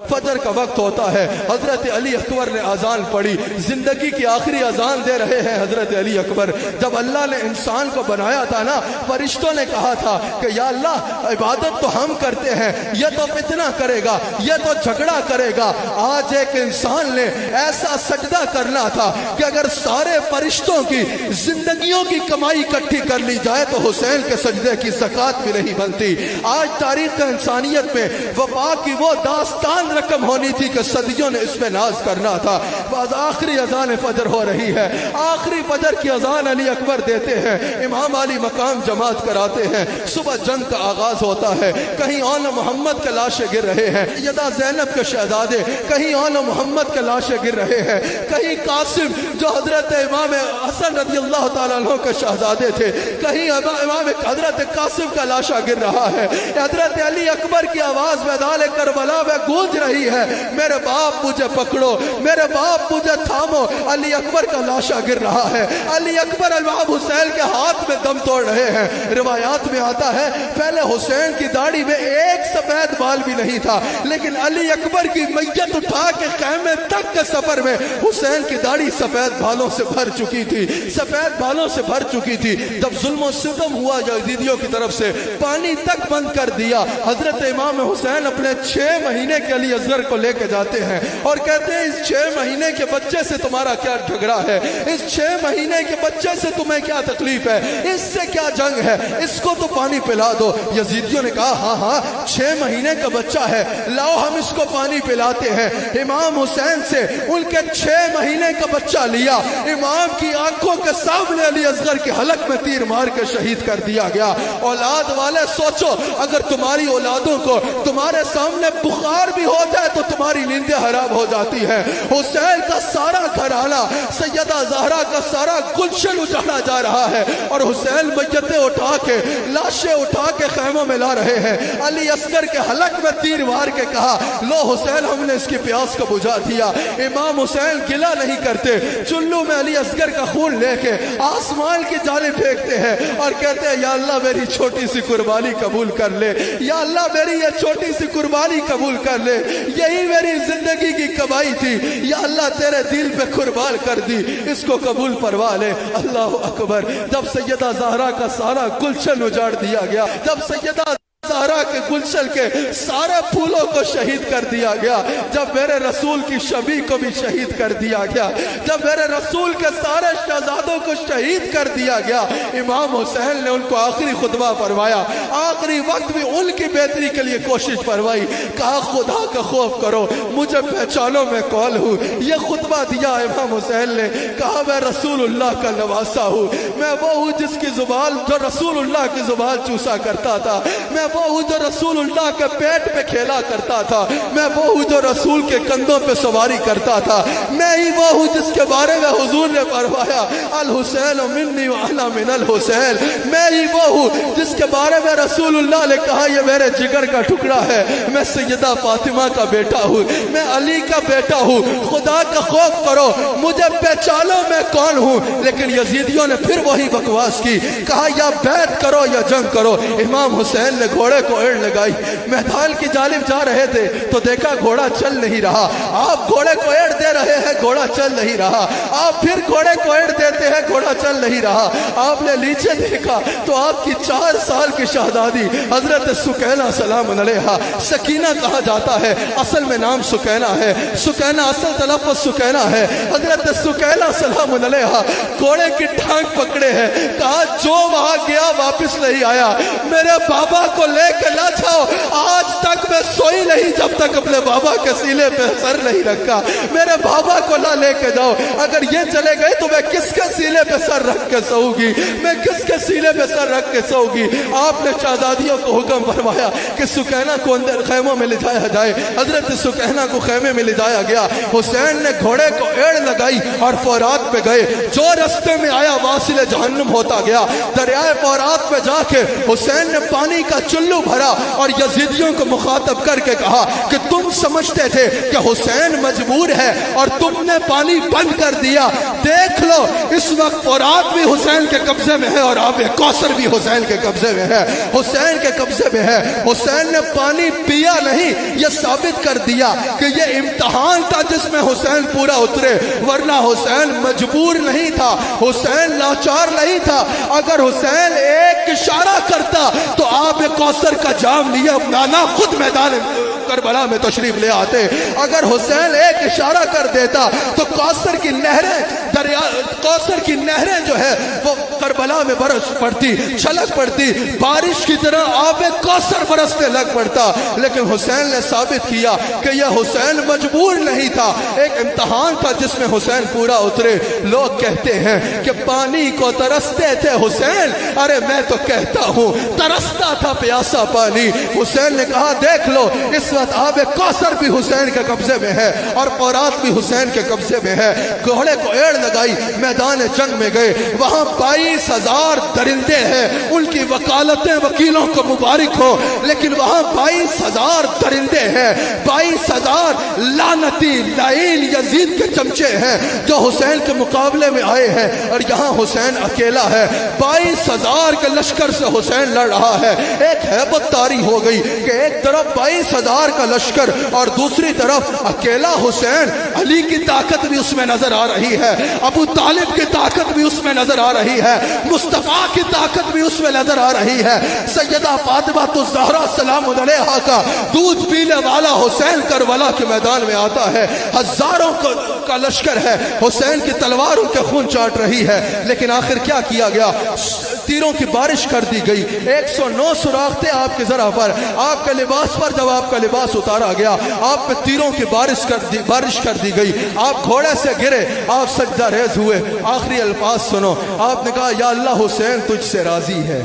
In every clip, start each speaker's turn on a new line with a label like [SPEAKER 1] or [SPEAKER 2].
[SPEAKER 1] فجر کا وقت ہوتا ہے، حضرت علی اکبر نے اذان پڑھی، زندگی کی آخری اذان دے رہے ہیں حضرت علی اکبر۔ جب اللہ نے انسان کو بنایا تھا نا، فرشتوں نے کہا تھا کہ یا اللہ عبادت تو ہم کرتے ہیں، یہ تو فتنہ کرے گا، یہ تو جھگڑا کرے گا۔ آج ایک انسان نے ایسا سجدہ کرنا تھا کہ اگر سارے فرشتوں کی زندگیوں کی کمائی اکٹھی کر لی جائے تو حسین کے سجدے کی زکوٰۃ بھی نہیں بنتی۔ آج تاریخ انسانیت میں وفا کی وہ داستان رقم ہونی تھی کہ صدیوں نے اس میں ناز کرنا تھا۔ بعض آخری اذان فجر ہو رہی ہے، آخری فجر کی اذان علی اکبر دیتے ہیں، امام علی مقام جماعت کراتے ہیں، صبح جنگ کا آغاز ہوتا ہے۔ کہیں اول محمد کے لاشیں گر رہے ہیں، سیدہ زینب کے شہزادے، کہیں اول محمد کے لاشیں گر رہے ہیں، کہیں قاسم جو حضرت امام حسن رضی اللہ تعالیٰ عنہ کے شہزادے تھے، کہیں امام حضرت قاسم کا لاشا گر رہا ہے۔ حضرت علی اکبر کی آواز میدان کربلا میں گونج رہی ہے، میرے باپ مجھے پکڑو، میرے باپ مجھے تھامو۔ علی اکبر کا لاشا گر رہا ہے، علی اکبر امام حسین کے ہاتھ میں دم توڑ رہے ہیں۔ روایات میں آتا ہے پہلے حسین کی داڑھی میں ایک سفید بال بھی نہیں تھا، لیکن علی اکبر کی میت اٹھا کے خیمے تک کے سفر میں حسین کی داڑھی سفید بالوں سے بھر چکی تھی، سفید بالوں سے بھر چکی تھی۔ جب ظلم و ستم ہوا یزیدیوں کی طرف سے، پانی تک بند کر دیا، حضرت امام حسین اپنے 6 مہینے کے علی اصغر کو لے کے جاتے ہیں اور کہتے ہیں اس 6 مہینے کے بچے سے تمہارا کیا جھگڑا ہے، اس 6 مہینے کے بچے سے تمہیں کیا تکلیف ہے، اس سے کیا جنگ ہے، اس کو تو پانی پلا دو۔ یزیدیوں نے کہا ہاں ہاں 6 مہینے کا بچہ ہے، لاؤ ہم اس کو پانی پلاتے ہیں۔ امام حسین سے ان کے 6 مہینے کا بچہ لیا، امام کی آنکھوں کے سامنے علی اصغر کے حلق میں تیر مار کے شہید کر دیا گیا۔ اولاد والے سوچو اگر تمہاری اولادوں کو تمہارے سامنے بخار بھی ہو جائے تو تمہاری نیندیں حرام ہو جاتی ہیں۔ حسین کا سارا گھرانہ، سیدہ زہرا کا سارا گلشن اجاڑا جا رہا ہے اور حسین میتیں اٹھا کے، لاشیں اٹھا کے خیموں میں لا رہے ہیں۔ علی اصغر کے حلق میں تیر مار کے کہا لو حسین ہم نے اس کی پیاس کو بجھا دیا۔ امام حسین گلہ نہیں کرتے، چلو میں علی اصغر کا خون لے کے آسمان کی جانب پھینکتے ہیں اور کہتے ہیں یا اللہ میری چھوٹی سی قربانی قبول کر لے، یا اللہ میری یہ چھوٹی سی قربانی قبول کر لے، یہی میری زندگی کی کمائی تھی، یا اللہ تیرے دل پہ قربان کر دی، اس کو قبول فرما لے۔ اللہ اکبر۔ جب سیدہ زہرا کا سارا گلشن اجاڑ دیا گیا، جب سیدہ زہرا کے گلشن کے سارے پھولوں کو شہید کر دیا گیا، جب میرے رسول کی شبیہ کو بھی شہید کر دیا گیا، جب میرے رسول کے سارے شہزادوں کو شہید کر دیا گیا، امام حسین نے ان کو آخری خطبہ فرمایا، آخری وقت بھی ان کی بہتری کے لیے کوشش فرمائی، کہا خدا کا خوف کرو، مجھے پہچانو میں کون ہوں۔ یہ خطبہ دیا امام حسین نے، کہا میں رسول اللہ کا نواسا ہوں، میں وہ ہوں جس کی زبان جو رسول اللہ کی زبان چوسا کرتا تھا، میں وہ ہوں جو رسول اللہ کے پیٹ پہ کھیلا کرتا تھا، میں وہ ہوں جو رسول کے کندھوں پہ سواری کرتا تھا، میں ہی وہ ہوں جس کے بارے میں حضور نے فرمایا الحسین منی وانا من الحسین، میں ہی وہ ہوں جس کے بارے میں رسول اللہ نے کہا یہ میرے جگر کا ٹکڑا ہے، میں سیدہ فاطمہ کا بیٹا ہوں، میں علی کا بیٹا ہوں، خدا کا خوف کرو، مجھے پہچانو میں کون ہوں۔ لیکن یزیدیوں نے پھر وہی بکواس کی، کہا یا بیعت کرو یا جنگ کرو۔ امام حسین نے گھوڑے کو ایڑ لگائی، میدان کی جانب جا رہے تھے تو دیکھا گھوڑا چل نہیں رہا، آپ گھوڑے کو ایڑ دے رہے ہیں گھوڑا چل نہیں رہا، آپ پھر گھوڑے کو ایڑ دیتے ہیں گھوڑا چل نہیں رہا، آپ نے نیچے دیکھا تو آپ کی 4 سال کی شہزادی حضرت سکینہ سلام علیہا، سکینہ کہا جاتا ہے، اصل میں نام سکینہ ہے، سکینہ اصل تلفظ سکینہ ہے، حضرت سکینہ سلام علیہا گھوڑے کی ٹانگ پکڑے ہیں، کہا جو وہاں گیا واپس نہیں آیا، میرے بابا کو لے کے نہ جاؤ، آج تک میں سوئی نہیں جب تک اپنے بابا کے سینے پہ سر نہیں رکھا، میرے بابا کو نہ لے کے جاؤ، اگر یہ چلے گئے تو میں کس کے سینے پہ سر رکھ کے سوؤں گی، میں کس کے سینے پہ سر رکھ کے سوؤں گی۔ آپ نے شہزادیوں کو حکم فرمایا کہ سکینہ کو اندر خیموں میں لے جایا جائے، حضرت سکینہ کو خیمے میں لے جایا گیا، حسین نے گھوڑے کو ایڑ لگائی اور فورات پہ گئے، جو رستے میں آیا واصل جہنم ہوتا گیا، دریائے فورات پہ جا کے حسین نے پانی کا چلو الو بھرا اور یزیدیوں کو مخاطب کر کے کہا کہ تم سمجھتے تھے کہ حسین مجبور ہے اور تم نے پانی بند کر دیا، دیکھ لو اس وقت فرات بھی حسین کے قبضے میں ہے اور آب کوثر بھی حسین کے قبضے میں ہے، حسین کے قبضے میں ہے۔ حسین نے پانی پیا نہیں، یہ ثابت کر دیا کہ یہ امتحان تھا جس میں حسین پورا اترے، ورنہ حسین مجبور نہیں تھا، حسین لاچار نہیں تھا۔ اگر حسین ایک اشارہ کرتا تو آب کوثر کا جام لیے نانا خود میدان کربلا میں تشریف لے آتے۔ اگر حسین ایک اشارہ کر دیتا تو کوثر کی نہریں کوثر کی نہریں جو ہے وہ کربلا میں برس پڑتی، چھلک پڑتی، بارش کی طرح آب کوثر برسنے لگ پڑتا۔ لیکن حسین نے ثابت کیا کہ یہ حسین مجبور نہیں تھا، ایک امتحان تھا جس میں حسین پورا اترے۔ لوگ کہتے ہیں کہ پانی کو ترستے تھے حسین، ارے میں تو کہتا ہوں ترستا تھا پیاسا پانی۔ حسین نے کہا دیکھ لو اس وقت آب کوثر بھی حسین کے قبضے میں ہے اور فرات بھی حسین کے قبضے میں ہے۔ گھوڑے کو ایڑ لگائی، میدان جنگ میں گئے، وہاں 22,000 درندے ہیں، ان کی وکالتیں وکیلوں کو مبارک ہو، لیکن وہاں 22,000 درندے ہیں، 22,000 لعنتی لعین یزید کے چمچے ہیں جو حسین کے مقابلے میں آئے ہیں، اور یہاں حسین اکیلا ہے۔ 22,000 کے لشکر سے حسین لڑ رہا ہے۔ ایک ہیبت طاری ہو گئی کہ ایک طرف 22,000 کا لشکر اور دوسری طرف اکیلا حسین۔ علی کی طاقت بھی اس میں نظر آ رہی ہے، ابو طالب کی طاقت بھی اس میں نظر آ رہی ہے، مصطفیٰ کی طاقت بھی اس میں نظر آ رہی ہے۔ سیدہ فاطمہ الزہرا سلام علیہا کا دودھ پینے والا حسین کربلا کے میدان میں آتا ہے، ہزاروں کا لشکر ہے، حسین کی تلوار ان کے خون چاٹ رہی ہے، لیکن آخر کیا کیا گیا؟ تیروں کی بارش کر دی گئی۔ 109 سوراخ تھے آپ کے ذرا پر، آپ کے لباس پر جب آپ کا لباس اتارا گیا آپ پہ تیروں کی بارش کر دی گئی، آپ گھوڑے سے گرے، آپ سجدہ ریز ہوئے۔ آخری الفاظ سنو، آپ نے کہا یا اللہ حسین تجھ سے راضی ہے،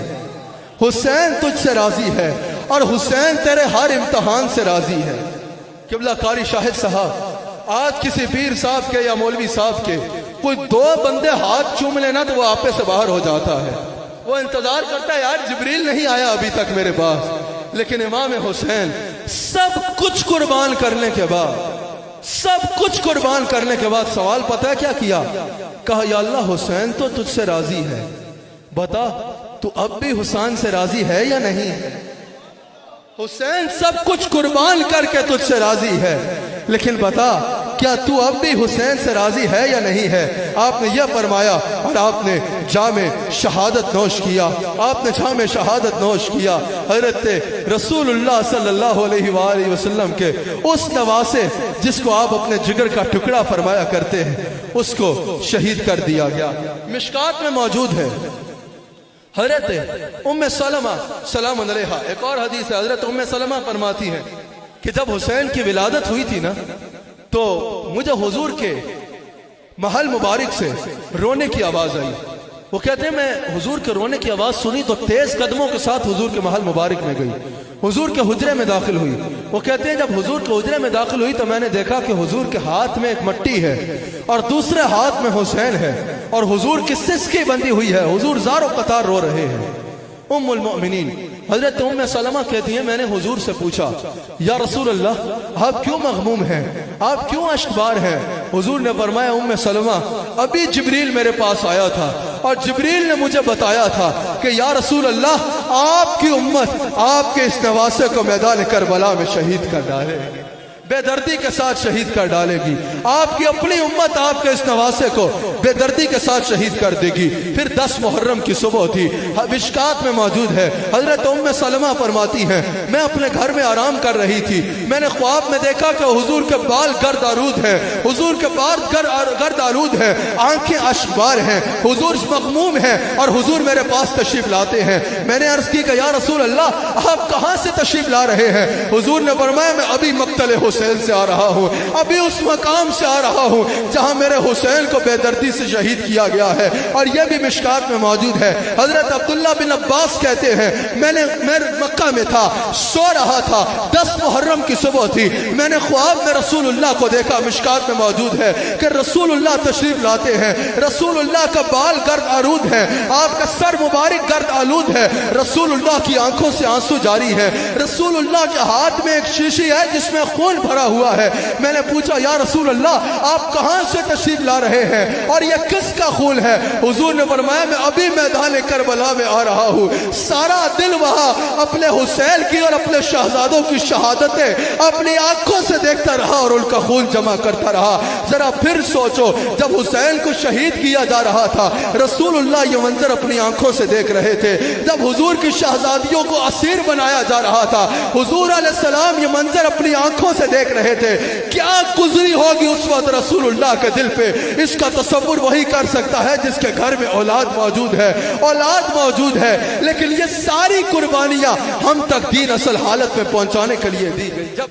[SPEAKER 1] حسین تجھ سے راضی ہے، اور حسین تیرے ہر امتحان سے راضی ہے۔ قبلہ قاری شاہد صاحب، آج کسی پیر صاحب کے یا مولوی صاحب کے کوئی 2 بندے ہاتھ چوم لینا تو وہ آپے سے باہر ہو جاتا ہے، وہ انتظار کرتا ہے یار جبریل نہیں آیا ابھی تک میرے پاس۔ لیکن امام حسین سب کچھ قربان کرنے کے بعد سوال پتہ ہے کیا کیا؟ کہا یا اللہ حسین تو تجھ سے راضی ہے، بتا تو اب بھی حسین سے راضی ہے یا نہیں ہے؟ حسین سب کچھ قربان کر کے تجھ سے راضی ہے، لیکن بتا کیا تو اب بھی حسین سے راضی ہے یا نہیں ہے؟ آپ نے یہ فرمایا اور آپ نے جام شہادت نوش کیا، آپ نے جام شہادت نوش کیا۔ حضرت رسول اللہ صلی اللہ علیہ وآلہ وسلم کے اس نواسے جس کو آپ اپنے جگر کا ٹکڑا فرمایا کرتے ہیں اس کو شہید کر دیا گیا۔ مشکات میں موجود ہے حضرت ام سلمہ سلام علیہا، ایک اور حدیث ہے، حضرت ام سلمہ فرماتی ہیں کہ جب حسین کی ولادت ہوئی تھی نا تو مجھے حضور کے محل مبارک سے رونے کی آواز آئی۔ وہ کہتے ہیں میں حضور کے رونے کی آواز سنی تو تیز قدموں کے ساتھ حضور کے محل مبارک میں گئی، حضور کے حجرے میں داخل ہوئی۔ وہ کہتے ہیں جب حضور کے حجرے میں داخل ہوئی تو میں نے دیکھا کہ حضور کے ہاتھ میں ایک مٹی ہے اور دوسرے ہاتھ میں حسین ہے، اور حضور کی سسکی بندی ہوئی ہے، حضور زار و قطار رو رہے ہیں۔ ام المؤمنین حضرت ام سلمہ کہتی ہیں میں نے حضور سے پوچھا یا رسول اللہ آپ کیوں مغموم ہیں، آپ کیوں اشکبار ہیں؟ حضور نے فرمایا ام سلمہ ابھی جبریل میرے پاس آیا تھا اور جبریل نے مجھے بتایا تھا کہ یا رسول اللہ آپ کی امت آپ کے اس نواسے کو میدان کربلا میں شہید کر ڈالے گی، بے دردی کے ساتھ شہید کر ڈالے گی، آپ کی اپنی امت آپ کے اس نواسے کو بے دردی کے ساتھ شہید کر دے گی۔ پھر 10 محرم کی صبح تھی، مشکات میں موجود ہے، حضرت ام سلمہ فرماتی ہیں میں اپنے گھر میں آرام کر رہی تھی، میں نے خواب میں دیکھا کہ حضور کے بال گرد آلود ہیں، حضور کے بال گرد آلود ہیں، آنکھیں اشکبار ہیں، حضور مغموم ہیں اور حضور میرے پاس تشریف لاتے ہیں۔ میں نے عرض کی کہ یا رسول اللہ آپ کہاں سے تشریف لا رہے ہیں؟ حضور نے فرمایا میں ابھی مقتل حسین حسین سے آ رہا ہوں, ابھی اس مقام سے آ رہا ہوں جہاں میرے حسین کو بے دردی سے شہید کیا گیا ہے. اور یہ بھی مشکات میں موجود ہے. حضرت عبداللہ بن عباس کہتے ہیں میں مکہ میں تھا, سو رہا تھا, 10 محرم کی صبح تھی, میں نے خواب میں رسول اللہ کو دیکھا. مشکات میں موجود ہے کہ رسول اللہ تشریف لاتے ہیں, رسول اللہ کا بال گرد آلود ہے, آپ کا سر مبارک گرد آلود ہے, رسول اللہ کی آنکھوں سے آنسو جاری ہے, رسول اللہ کے ہاتھ میں ایک شیشی ہے جس میں خون بھرا ہوا ہے. میں نے پوچھا یا رسول اللہ آپ کہاں سے تشریف لا رہے ہیں اور یہ کس کا خون ہے؟ حضور نے فرمایا میں ابھی میدان کربلا میں آ رہا ہوں. سارا دل وہاں اپنے حسین کی اور اپنے شہزادوں کی شہادتیں اپنی آنکھوں سے دیکھتا رہا اور ان کا خون جمع کرتا رہا. ذرا پھر سوچو, جب حسین کو شہید کیا جا رہا تھا رسول اللہ یہ منظر اپنی آنکھوں سے دیکھ رہے تھے. جب حضور کی شہزادیوں کو اسیر بنایا جا رہا تھا حضور علیہ السلام یہ منظر اپنی آنکھوں سے دیکھ رہے تھے. کیا گزری ہوگی اس وقت رسول اللہ کے دل پہ؟ اس کا تصور وہی کر سکتا ہے جس کے گھر میں اولاد موجود ہے. اولاد موجود ہے لیکن یہ ساری قربانیاں ہم تک دین اصل حالت میں پہنچانے کے لیے دی گئی.